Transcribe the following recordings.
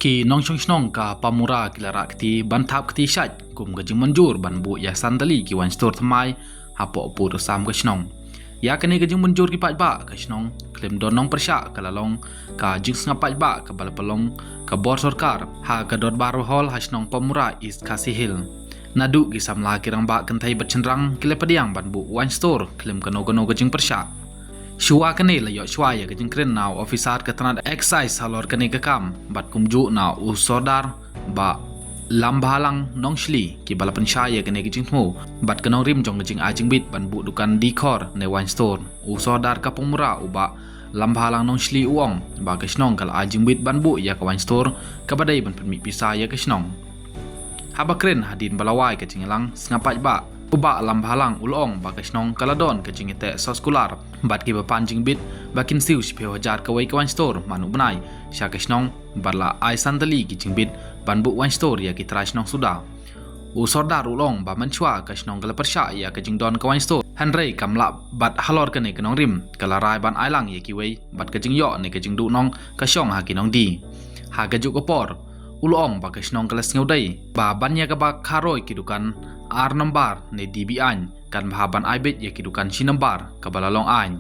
ki nong shong shnong ka pamura kilara kti bantap kti shat kum gajing manjur ban bu ya sandali ki wan store thamai hapo pur sam ka shnong ya kane gajing manjur ki pat ba ka shnong klem don nong persha kalalong ka jing snga pat ba ka balapalong ka bor sarkar ha ka dot bar hol ha shnong pamura is kasi hill nadu ki samla kirang ba kentai bercendrang kile padiang ban bu wan store klem kano gajing persha Shua kane la yo shwa ya gajing kren naw officer ka tanad excise halor kane ka kam bat kumju na usodar ba lambhalang nong shli ki balapan sha ya kane gajing thmu bat kanong rim jong gajing ajing bit ban bu dukan dikor ne wine store usodar ka pumura uba lambhalang nong shli uong ba ka snong kal ajing bit ban bu ya ka wine store ka badai ban permi pisa ya ka snong haba kren hadin balawai ka jingelang sngapai ba uba lambhalang ulong bakasnong kaladon ke jingite soskular bat ki bapanjing bit bakin siu shpeo hajar ka wai kawan store manu benai sha kasnong barla ai sandali ki jingbit banbu wan store ya ki trasnong suda u sordar ulong ba manchwa kasnong kala persha ya ka jingdon kawan store hanrei kamla bat halor ka ne kanong rim kala rai ban ailang ya ki wai bat ka jingyo ne ka jingdu nong ka shong ha ki nong di ha ka ju ko por ulong ba kasnong kala sngodai ba banya ka ba kharoi ki dukan ar nambar ne dibi an kan bahaban aibet ya kidukan si nambar kabalalong an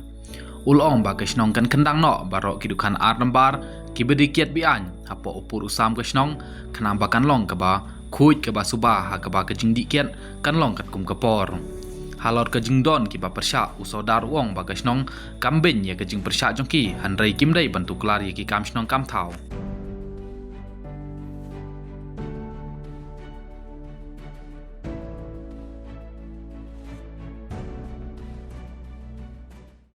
ulong ba kasnong kan kendang no baro kidukan ar nambar kibedikiat bi an hapo upur usam kasnong kanang bakan long kaba khuit kaba suba ha kaba kajing dikiat kan long kat kum kapor halor kajing don kiba persha usodar uong ba kasnong kamben ya kajing persha jongki hanrei kimdai bantu klar ya ki kam snong kam thau